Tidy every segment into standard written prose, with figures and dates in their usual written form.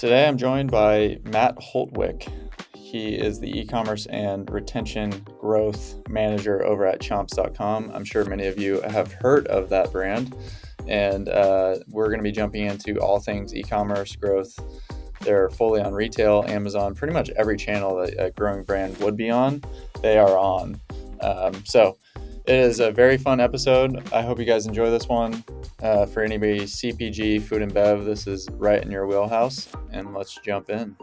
Today I'm joined by Matt Holtwick. He is the e-commerce and retention growth manager over at Chomps.com. I'm sure many of you have heard of that brand, and we're going to be jumping into all things e-commerce growth. They're fully on retail, Amazon, pretty much every channel that a growing brand would be on, they are on. So it is a very fun episode. I hope you guys enjoy this one. For anybody CPG, food and bev, this is right in your wheelhouse, and let's jump in.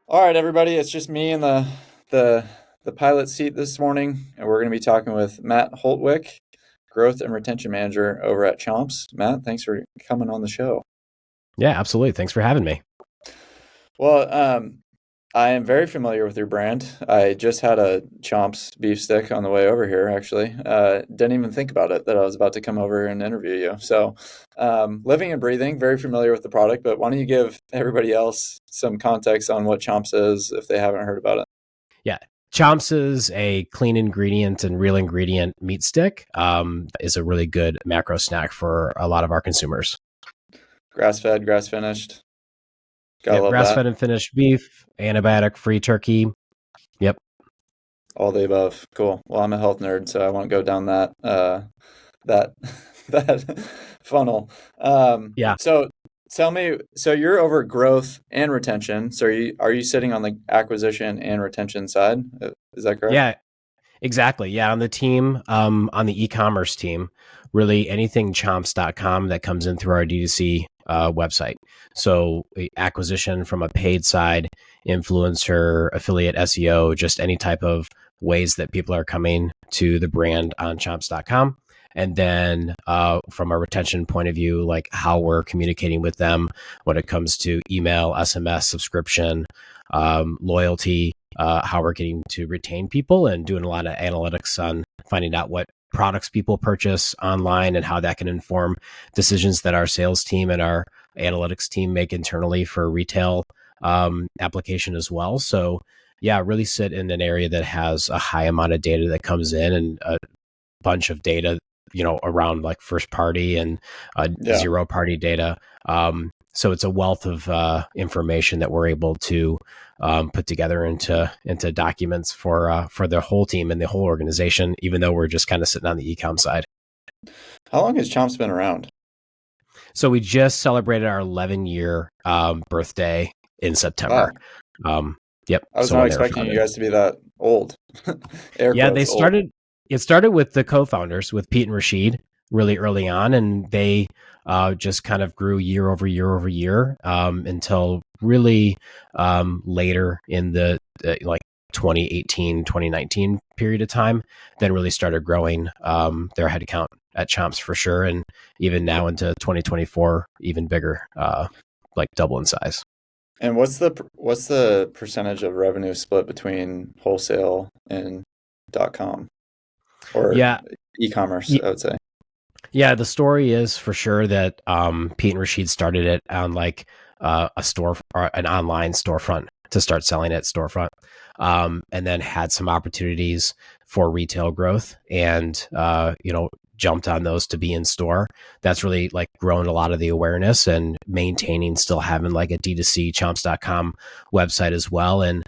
All right, everybody, it's just me in the pilot seat this morning, and we're going to be talking with Matt Holtwick, Growth and Retention Manager over at Chomps. Matt, thanks for coming on the show. Yeah, absolutely. Thanks for having me. Well, I am very familiar with your brand. I just had a Chomps beef stick on the way over here, actually. Didn't even think about it that I was about to come over and interview you. So living and breathing, very familiar with the product, but why don't you give everybody else some context on what Chomps is if they haven't heard about it? Yeah. Chomps is a clean ingredient and real ingredient meat stick. Is a really good macro snack for a lot of our consumers. Grass-fed, grass-finished. Gotta love grass-fed that. and finished beef, antibiotic-free turkey. Yep. All the above. Cool. Well, I'm a health nerd, so I won't go down that that funnel. Yeah. So tell me, so you're over growth and retention. So are you sitting on the acquisition and retention side? Is that correct? Yeah, exactly. Yeah, on the team, on the e-commerce team, really anything chomps.com that comes in through our D2C website. So acquisition from a paid side, influencer, affiliate SEO, just any type of ways that people are coming to the brand on chomps.com. And then from a retention point of view, like how we're communicating with them when it comes to email, SMS, subscription, loyalty, how we're getting to retain people, and doing a lot of analytics on finding out what products people purchase online and how that can inform decisions that our sales team and our analytics team make internally for retail application as well. So yeah, really sit in an area that has a high amount of data that comes in, and a bunch of data, around like first party and zero party data. So it's a wealth of information that we're able to put together into documents for the whole team and the whole organization, even though we're just kind of sitting on the e-com side. How long has Chomps been around? So we just celebrated our 11-year birthday in September. Wow. Yep. I was not expecting you guys to be that old. Yeah, it started with the co-founders, with Pete and Rashid, really early on, and they just kind of grew year over year until really later in the 2018, 2019 period of time, then really started growing their headcount at Chomps for sure. And even now into 2024, even bigger, like double in size. And what's the percentage of revenue split between wholesale and .com or e-commerce, I would say? Yeah, the story is for sure that Pete and Rashid started it on like a store or an online storefront to start selling at storefront, and then had some opportunities for retail growth, and jumped on those to be in store. That's really like grown a lot of the awareness and maintaining, still having like a D2C Chomps.com website as well. And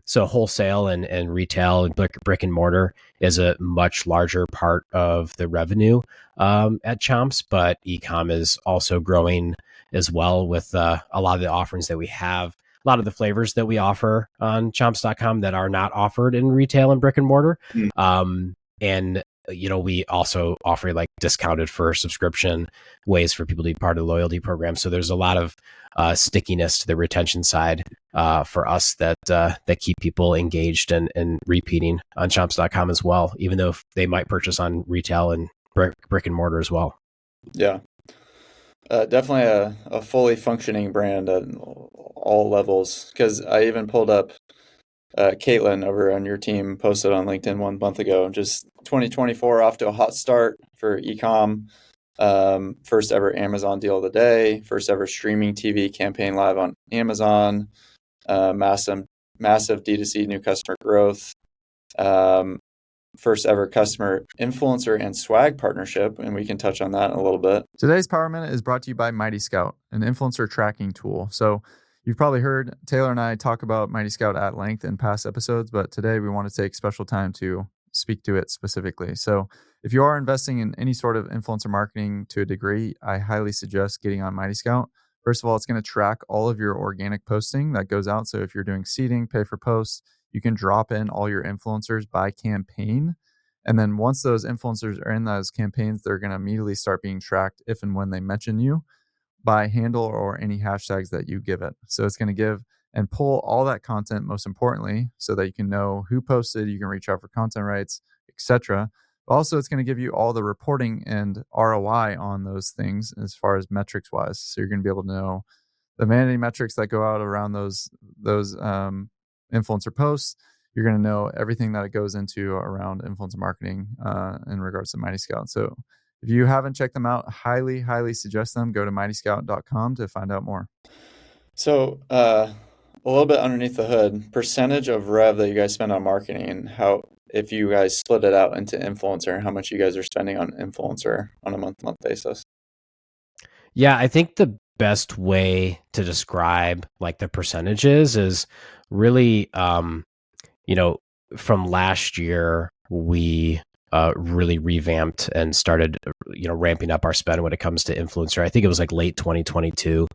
so wholesale and retail and brick and mortar is a much larger part of the revenue at Chomps, but e-com is also growing as well with a lot of the offerings that we have, a lot of the flavors that we offer on Chomps.com that are not offered in retail and brick and mortar. And we also offer like discounted for subscription ways for people to be part of the loyalty program. So there's a lot of stickiness to the retention side for us that keep people engaged and repeating on Chomps.com as well, even though they might purchase on retail and brick and mortar as well. Yeah, definitely a fully functioning brand at all levels. Because I even pulled up Caitlin over on your team posted on LinkedIn 1 month ago. Just 2024 off to a hot start for e-com. First ever Amazon deal of the day. First ever streaming TV campaign live on Amazon. Massive D2C new customer growth. first ever customer influencer and swag partnership, and we can touch on that in a little bit. Today's Power Minute is brought to you by Mighty Scout, an influencer tracking tool. So you've probably heard Taylor and I talk about Mighty Scout at length in past episodes, but today we want to take special time to speak to it specifically. So if you are investing in any sort of influencer marketing to a degree, I highly suggest getting on Mighty Scout. First of all, it's going to track all of your organic posting that goes out. So if you're doing seeding, pay for posts, you can drop in all your influencers by campaign. And then once those influencers are in those campaigns, they're going to immediately start being tracked if and when they mention you by handle or any hashtags that you give it. So it's going to give and pull all that content, most importantly, so that you can know who posted, you can reach out for content rights, etc. Also, it's going to give you all the reporting and ROI on those things as far as metrics wise. So you're going to be able to know the vanity metrics that go out around those influencer posts. You're going to know everything that it goes into around influencer marketing in regards to Mighty Scout. So if you haven't checked them out, highly, highly suggest them. Go to mightyscout.com to find out more. So a little bit underneath the hood, percentage of rev that you guys spend on marketing, and how, if you guys split it out into influencer, how much you guys are spending on influencer on a month-to-month basis. Yeah, I think the best way to describe like the percentages is really, from last year, we really revamped and started, ramping up our spend when it comes to influencer. I think it was like late 2022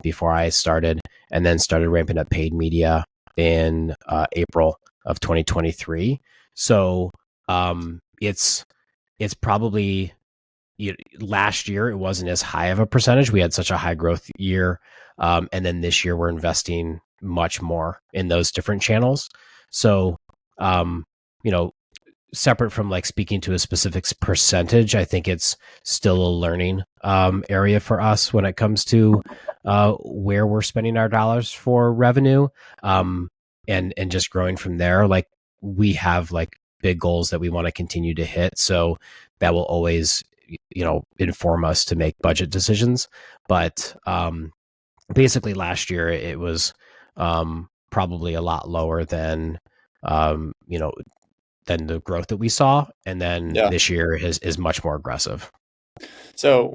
before I started, and then started ramping up paid media in April of 2023. So it's probably, last year it wasn't as high of a percentage. We had such a high growth year, and then this year we're investing much more in those different channels. So separate from like speaking to a specific percentage, I think it's still a learning area for us when it comes to where we're spending our dollars for revenue, and just growing from there. Like, we have like big goals that we want to continue to hit, so that will always inform us to make budget decisions. But basically last year it was probably a lot lower than than the growth that we saw, and then this year is much more aggressive. So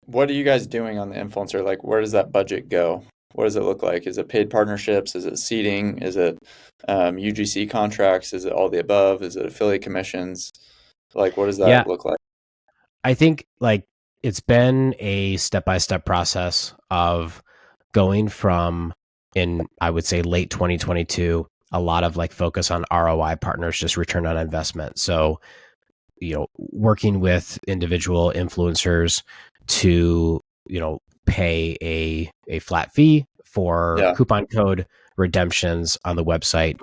what are you guys doing on the influencer? Like, where does that budget go? What does it look like? Is it paid partnerships? Is it seeding? Is it UGC contracts? Is it all the above? Is it affiliate commissions? Like, what does that look like? I think like it's been a step-by-step process of going from, in I would say late 2022, a lot of like focus on ROI partners, just return on investment. So, working with individual influencers to, pay a flat fee for coupon code redemptions on the website.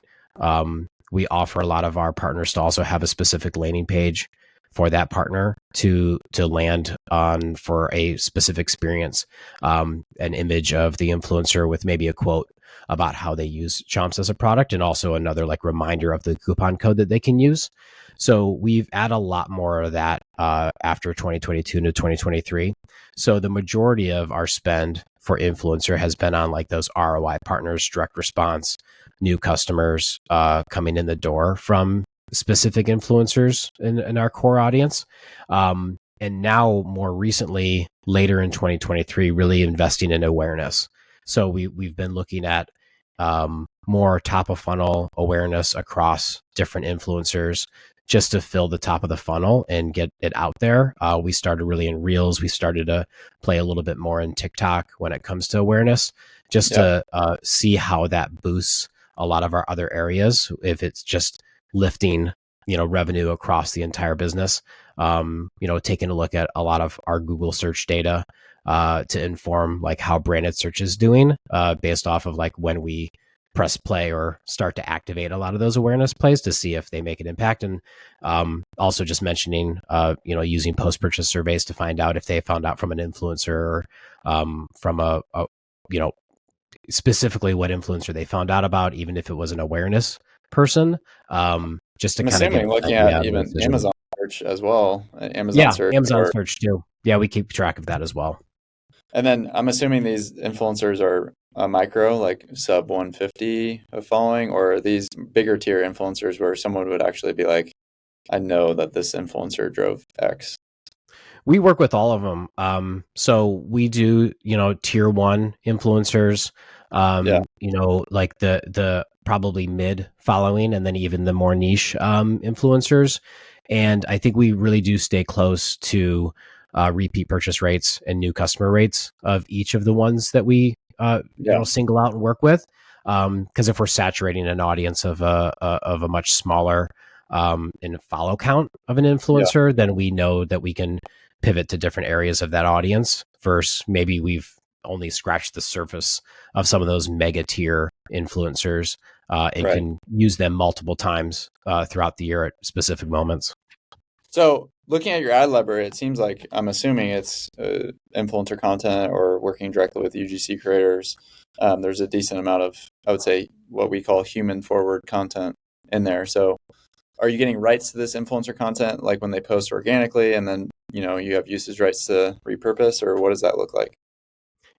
We offer a lot of our partners to also have a specific landing page for that partner to land on for a specific experience, an image of the influencer with maybe a quote about how they use Chomps as a product, and also another like reminder of the coupon code that they can use. So we've added a lot more of that after 2022 to 2023. So the majority of our spend for influencer has been on like those ROI partners, direct response, new customers coming in the door from specific influencers in our core audience. And now more recently, later in 2023, really investing in awareness. So we've been looking at more top of funnel awareness across different influencers, just to fill the top of the funnel and get it out there. We started really in Reels. We started to play a little bit more in TikTok when it comes to awareness, just to see how that boosts a lot of our other areas. If it's just lifting, revenue across the entire business, taking a look at a lot of our Google search data to inform like how branded search is doing based off of like when we press play or start to activate a lot of those awareness plays to see if they make an impact. And also just mentioning, using post-purchase surveys to find out if they found out from an influencer or from a specifically what influencer they found out about, even if it was an awareness person, just to kind of get looking at even Amazon search as well. Amazon search too. Yeah, we keep track of that as well. And then I'm assuming these influencers are micro, like sub 150 of following, or are these bigger tier influencers where someone would actually be like, I know that this influencer drove X. We work with all of them. So we do, tier one influencers, Yeah, like the probably mid following, and then even the more niche influencers. And I think we really do stay close to repeat purchase rates and new customer rates of each of the ones that we, yeah, single out and work with. Because if we're saturating an audience of a much smaller in follow count of an yeah, influencer, then we know that we can pivot to different areas of that audience versus maybe we've only scratched the surface of some of those mega tier influencers and right. can use them multiple times throughout the year at specific moments. So looking at your ad library, it seems like I'm assuming it's influencer content or working directly with UGC creators. There's a decent amount of, I would say, what we call human forward content in there. So are you getting rights to this influencer content like when they post organically and then, you have usage rights to repurpose, or what does that look like?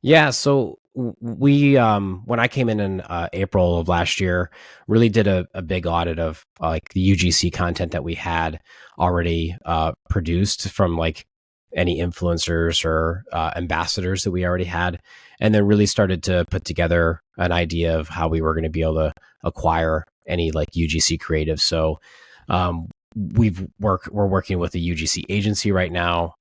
Yeah, so we when I came in April of last year, really did a big audit of like the UGC content that we had already produced from like any influencers or ambassadors that we already had, and then really started to put together an idea of how we were going to be able to acquire any like UGC creative. So um, we're working with a UGC agency right now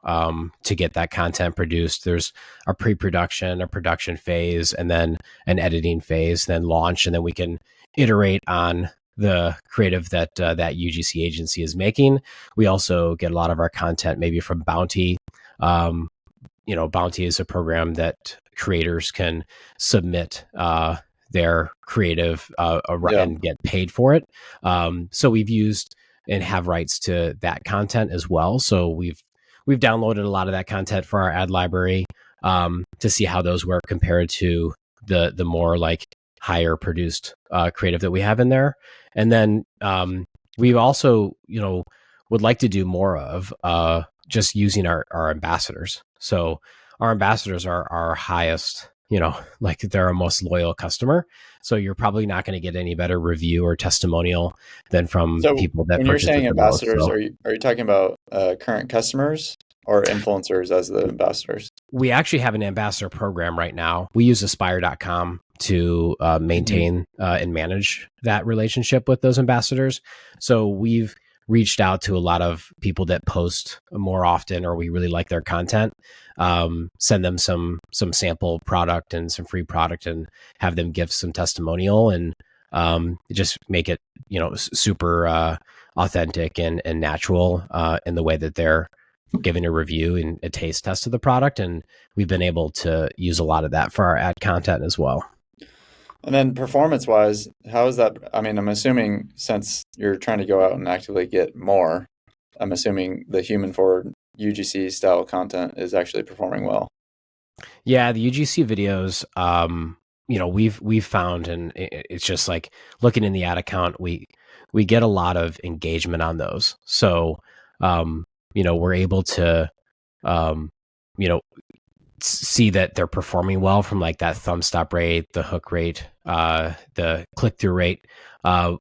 to get that content produced. There's a pre-production, a production phase, and then an editing phase, then launch, and then we can iterate on the creative that that UGC agency is making. We also get a lot of our content maybe from Bounty. Bounty is a program that creators can submit their creative Yeah. and get paid for it. So we've used and have rights to that content as well. So we've downloaded a lot of that content for our ad library to see how those work compared to the more like higher produced creative that we have in there. And then we also would like to do more of just using our ambassadors. So our ambassadors are our highest, like they're our most loyal customer. So you're probably not going to get any better review or testimonial than from So people that when you're purchase saying it the most. ambassadors, So are you talking about current customers or influencers as the ambassadors? we actually have an ambassador program right now. We use aspire.com to Mhm. maintain and manage that relationship with those ambassadors. So we've reached out to a lot of people that post more often, or we really like their content. Send them some sample product and some free product, and have them give some testimonial, and just make it super authentic and natural in the way that they're giving a review and a taste test of the product. And we've been able to use a lot of that for our ad content as well. And then performance wise, how is that? I mean, I'm assuming since you're trying to go out and actively get more, I'm assuming the human forward UGC style content is actually performing well. Yeah, the UGC videos, we've found, and it's just like looking in the ad account, we get a lot of engagement on those. So, we're able to, um, you know, see that they're performing well from like that thumb stop rate, the hook rate, the click through rate.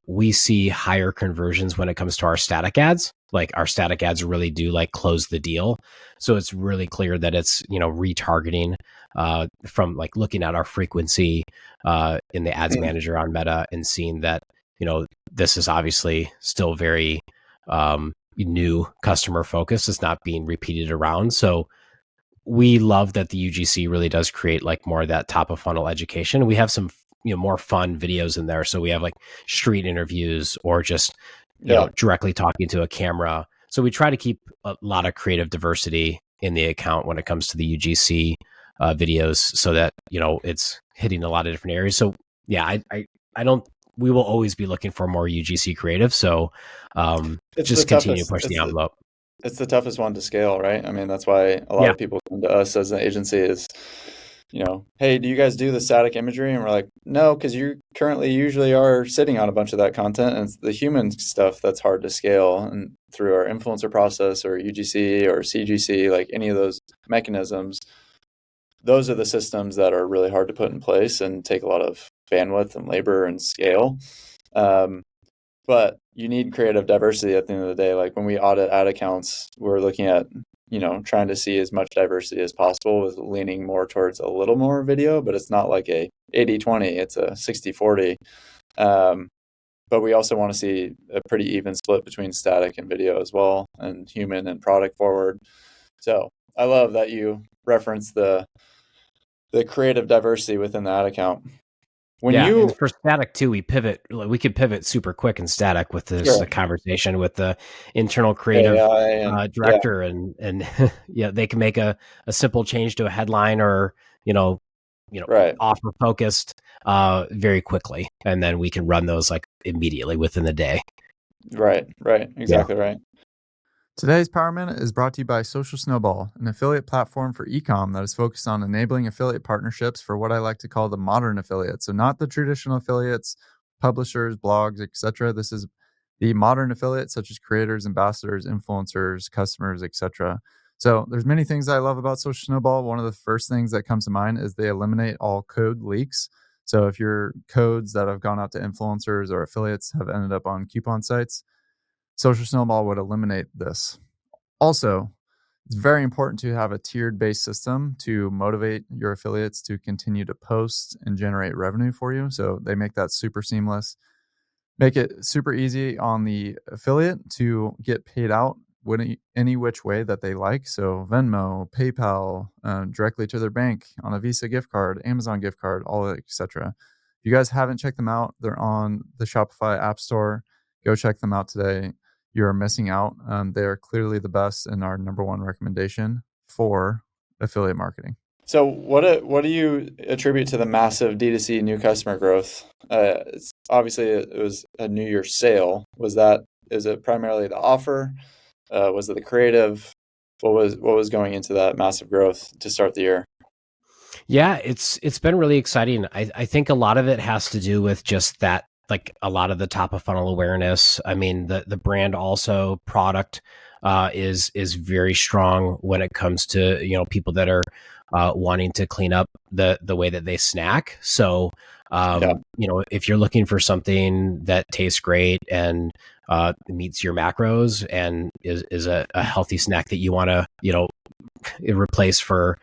We see higher conversions when it comes to our static ads. Like our static ads really do like close the deal. So it's really clear that it's, retargeting from like looking at our frequency in the ads manager on Meta and seeing that, this is obviously still very new customer focused. It's not being repeated around. So we love that the UGC really does create like more of that top of funnel education. We have some more fun videos in there. So we have like street interviews or just Yeah. directly talking to a camera. So we try to keep a lot of creative diversity in the account when it comes to the UGC videos, so that it's hitting a lot of different areas. So yeah, I don't. We will always be looking for more UGC creative. So It's the just continue to toughest. push the envelope. It's the toughest one to scale, right? I mean, that's why a lot Yeah. of people come to us as an agency is, hey, do you guys do the static imagery? And we're like, no, because you currently usually are sitting on a bunch of that content, and it's the human stuff that's hard to scale. And through our influencer process or UGC or CGC, like any of those mechanisms, those are the systems that are really hard to put in place and take a lot of bandwidth and labor and scale. But you need creative diversity at the end of the day. Like when we audit ad accounts, we're looking at, trying to see as much diversity as possible with leaning more towards a little more video, but it's not like a 80-20, it's a 60-40. But we also want to see a pretty even split between static and video as well, and human and product forward. So I love that you reference the creative diversity within the ad account. And for static too, we could pivot super quick in static with this conversation with the internal creative director, and they can make a simple change to a headline or offer focused very quickly, and then we can run those like immediately within the day. Right, exactly right. Today's Power Minute is brought to you by Social Snowball, an affiliate platform for e-com that is focused on enabling affiliate partnerships for what I like to call the modern affiliate. So not the traditional affiliates, publishers, blogs, etc. This is the modern affiliates, such as creators, ambassadors, influencers, customers, etc. So there's many things I love about Social Snowball. One of the first things that comes to mind is they eliminate all code leaks. So if your codes that have gone out to influencers or affiliates have ended up on coupon sites, Social Snowball would eliminate this. Also, it's very important to have a tiered-based system to motivate your affiliates to continue to post and generate revenue for you. So they make that super seamless. Make it super easy on the affiliate to get paid out any which way that they like. So Venmo, PayPal, directly to their bank, on a Visa gift card, Amazon gift card, all that, etc. If you guys haven't checked them out, they're on the Shopify App Store. Go check them out today. You're missing out. They're clearly the best and our number one recommendation for affiliate marketing. So what do you attribute to the massive D2C new customer growth? Obviously, it was a New Year's sale. Is it primarily the offer? Was it the creative? What was going into that massive growth to start the year? Yeah, it's been really exciting. I think a lot of it has to do with just that, like a lot of the top of funnel awareness. I mean, the brand also product is very strong when it comes to people that are wanting to clean up the way that they snack. So if you're looking for something that tastes great and meets your macros and is a healthy snack that you want to replace for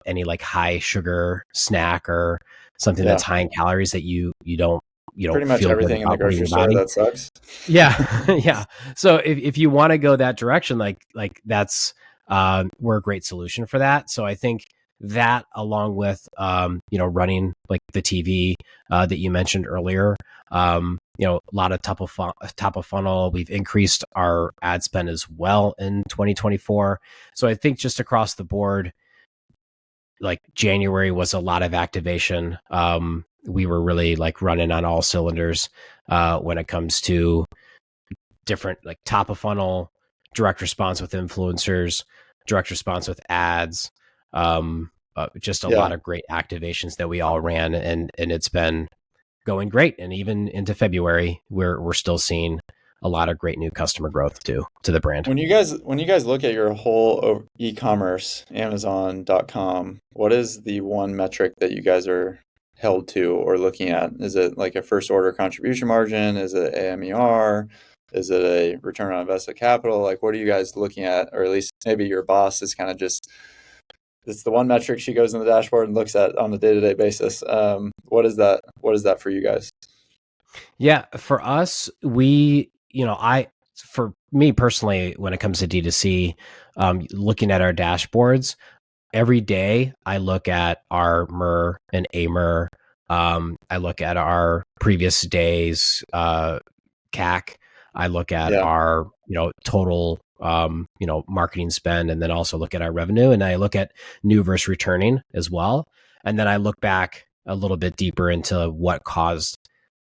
any like high sugar snack or something that's high in calories that you don't pretty much everything in the grocery store that sucks. Yeah. So if you want to go that direction, like that's we're a great solution for that. So I think that, along with running like the TV that you mentioned earlier, a lot of top of funnel. We've increased our ad spend as well in 2024. So I think just across the board, like January was a lot of activation. We were really like running on all cylinders when it comes to different like top of funnel, direct response with influencers, direct response with ads, just a lot of great activations that we all ran, and it's been going great. And even into February, we're still seeing a lot of great new customer growth to the brand. When you guys look at your whole e-commerce, Amazon.com, what is the one metric that you guys are held to or looking at? Is it like a first order contribution margin? Is it AMER? Is it a return on invested capital? Like, what are you guys looking at? Or at least maybe your boss is kind of just, it's the one metric she goes in the dashboard and looks at on a day-to-day basis. What is that for you guys? Yeah, for us, for me personally, when it comes to D2C, looking at our dashboards, every day I look at our MER and AMER. I look at our previous days CAC. I look at our total marketing spend, and then also look at our revenue, and I look at new versus returning as well. And then I look back a little bit deeper into what caused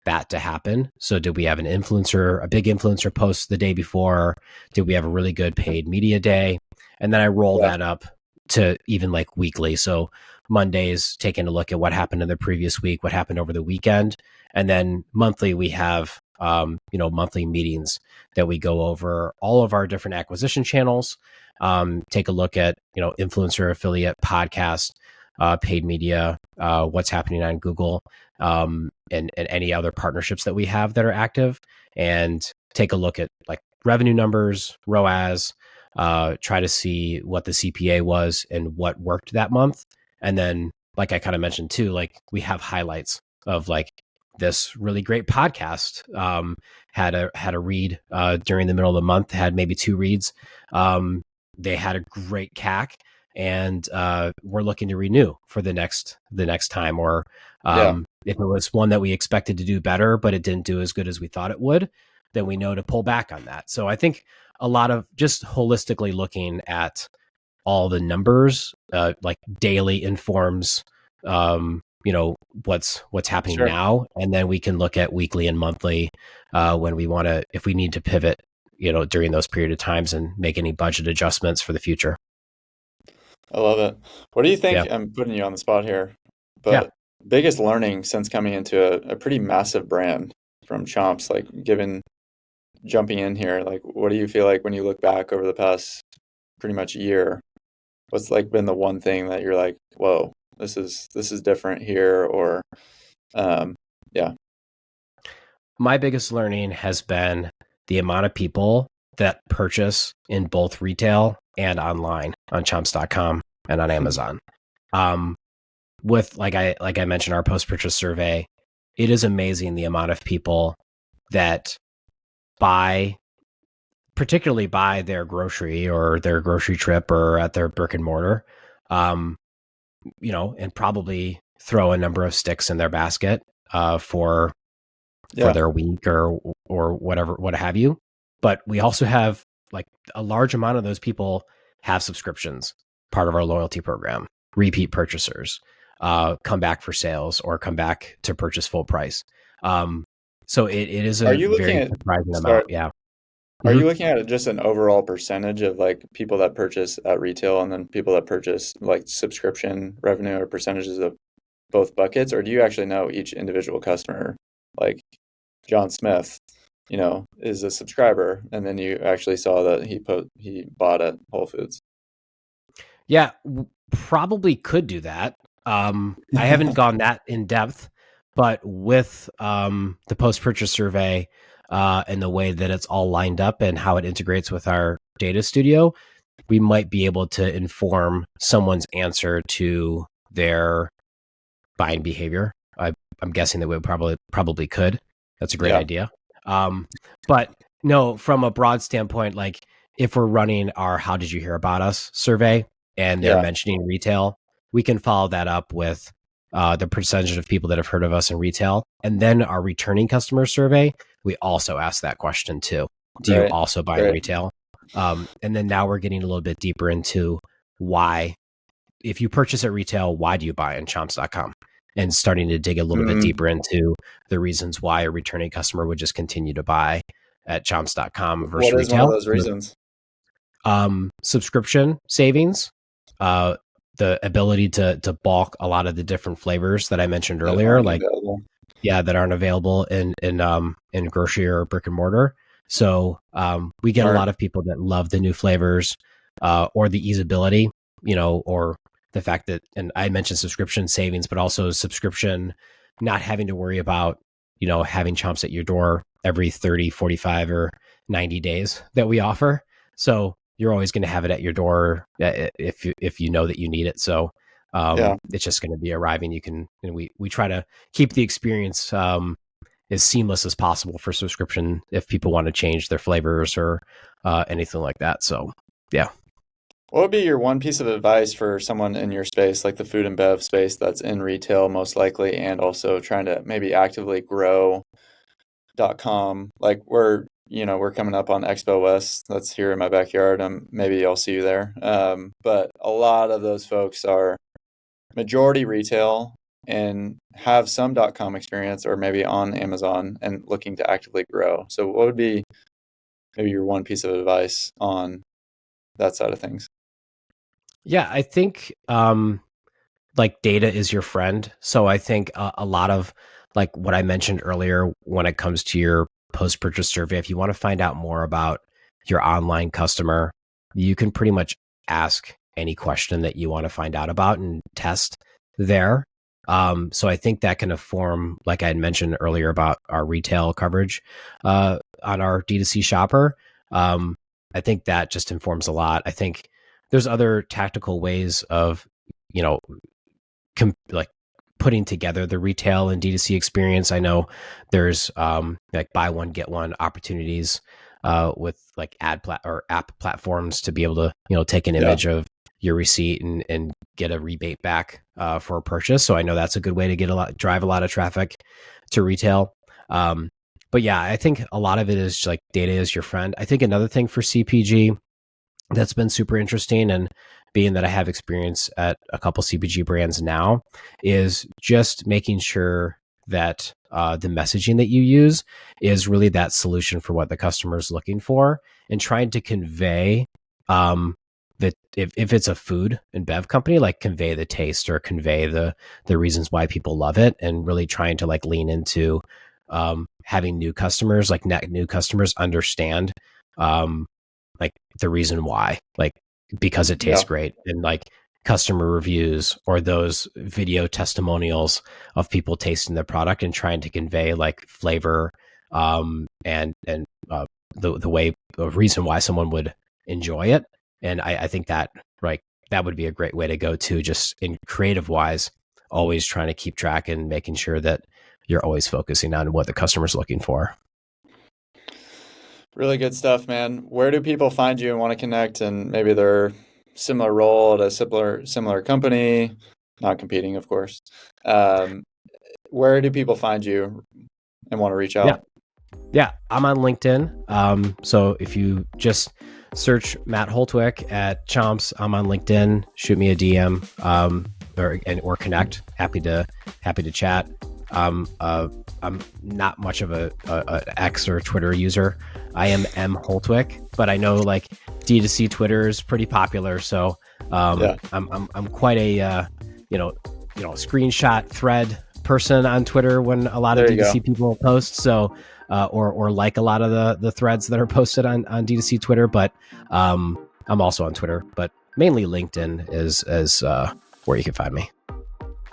that to happen. So did we have a big influencer post the day before? Did we have a really good paid media day? And then I roll that up to even like weekly. So Mondays, taking a look at what happened in the previous week, what happened over the weekend. And then monthly, we have, monthly meetings that we go over all of our different acquisition channels, take a look at, influencer affiliate podcast, paid media, what's happening on Google, and any other partnerships that we have that are active, and take a look at like revenue numbers, ROAS, try to see what the CPA was and what worked that month. And then, like I kind of mentioned too, like we have highlights of like this really great podcast had a read during the middle of the month, had maybe 2 reads. They had a great CAC, and we're looking to renew for the next time. Or if it was one that we expected to do better, but it didn't do as good as we thought it would, then we know to pull back on that. So I think a lot of just holistically looking at all the numbers, like daily informs, what's happening now. And then we can look at weekly and monthly when we want to, if we need to pivot, during those period of times and make any budget adjustments for the future. I love it. What do you think? Yeah. I'm putting you on the spot here, but biggest learning since coming into a pretty massive brand from Chomps, like jumping in here, like what do you feel like when you look back over the past pretty much year? What's like been the one thing that you're like, whoa, this is different here? Or my biggest learning has been the amount of people that purchase in both retail and online on Chomps.com and on Amazon. With like I mentioned, our post-purchase survey, it is amazing the amount of people that particularly buy their grocery or their grocery trip or at their brick and mortar, and probably throw a number of sticks in their basket for their week or whatever, what have you. But we also have like a large amount of those people have subscriptions, part of our loyalty program, repeat purchasers, come back for sales or come back to purchase full price. So it is a very surprising amount. Yeah. Are you looking at just an overall percentage of like people that purchase at retail and then people that purchase like subscription revenue or percentages of both buckets? Or do you actually know each individual customer, like John Smith, is a subscriber, and then you actually saw that he bought at Whole Foods? Yeah, probably could do that. I haven't gone that in depth, but with the post-purchase survey and the way that it's all lined up and how it integrates with our data studio, we might be able to inform someone's answer to their buying behavior. I'm guessing that we probably could. That's a great idea. But no, from a broad standpoint, like if we're running our "How did you hear about us" survey and they're mentioning retail, we can follow that up with the percentage of people that have heard of us in retail. And then our returning customer survey, we also ask that question too. Do you also buy in retail? And then now we're getting a little bit deeper into why, if you purchase at retail, why do you buy on Chomps.com? And starting to dig a little bit deeper into the reasons why a returning customer would just continue to buy at Chomps.com versus retail. What is one of those reasons? Subscription savings, the ability to bulk a lot of the different flavors that I mentioned earlier, that aren't available in grocery or brick and mortar. So we get a lot of people that love the new flavors or the easeability, or the fact that, and I mentioned subscription savings, but also subscription, not having to worry about, having Chomps at your door every 30, 45 or 90 days that we offer. So you're always going to have it at your door if you know that you need it. So it's just going to be arriving. We try to keep the experience as seamless as possible for subscription if people want to change their flavors or anything like that. So, yeah. What would be your one piece of advice for someone in your space, like the food and bev space that's in retail most likely, and also trying to maybe actively grow .com? Like we're coming up on Expo West. That's here in my backyard. Maybe I'll see you there. But a lot of those folks are majority retail and have some .com experience or maybe on Amazon and looking to actively grow. So what would be maybe your one piece of advice on that side of things? Yeah, I think like data is your friend. So I think a lot of like what I mentioned earlier when it comes to your post-purchase survey, if you want to find out more about your online customer, you can pretty much ask any question that you want to find out about and test there. So I think that can inform, like I had mentioned earlier about our retail coverage on our D2C shopper. I think that just informs a lot. I think there's other tactical ways of, like putting together the retail and D2C experience. I know there's like buy one, get one opportunities with like app platforms to be able to, take an image of your receipt and get a rebate back for a purchase. So I know that's a good way to drive a lot of traffic to retail. But yeah, I think a lot of it is like data is your friend. I think another thing for CPG that's been super interesting, and being that I have experience at a couple CPG brands now, is just making sure that the messaging that you use is really that solution for what the customer is looking for, and trying to convey that if it's a food and bev company, like convey the taste or convey the reasons why people love it, and really trying to like lean into having new customers, like net new customers, understand like the reason why, like because it tastes great, and like customer reviews or those video testimonials of people tasting the product and trying to convey like flavor and the way, the reason why someone would enjoy it. And I think that that would be a great way to go to, just in creative wise, always trying to keep track and making sure that you're always focusing on what the customer's looking for. Really good stuff, man. Where do people find you and want to connect, and maybe they're similar role at a similar company, not competing, of course. Where do people find you and want to reach out? Yeah, I'm on LinkedIn. So if you just search Matt Holtwick at Chomps, I'm on LinkedIn. Shoot me a DM or connect. Happy to chat. I'm not much of a X or Twitter user. I am M Holtwick, but I know like D2C Twitter is pretty popular. So I'm quite a screenshot thread person on Twitter when a lot of D2C people post. So or like a lot of the threads that are posted on D2C Twitter. But I'm also on Twitter, but mainly LinkedIn is where you can find me.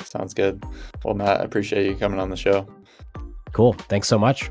Sounds good. Well, Matt, I appreciate you coming on the show. Cool. Thanks so much.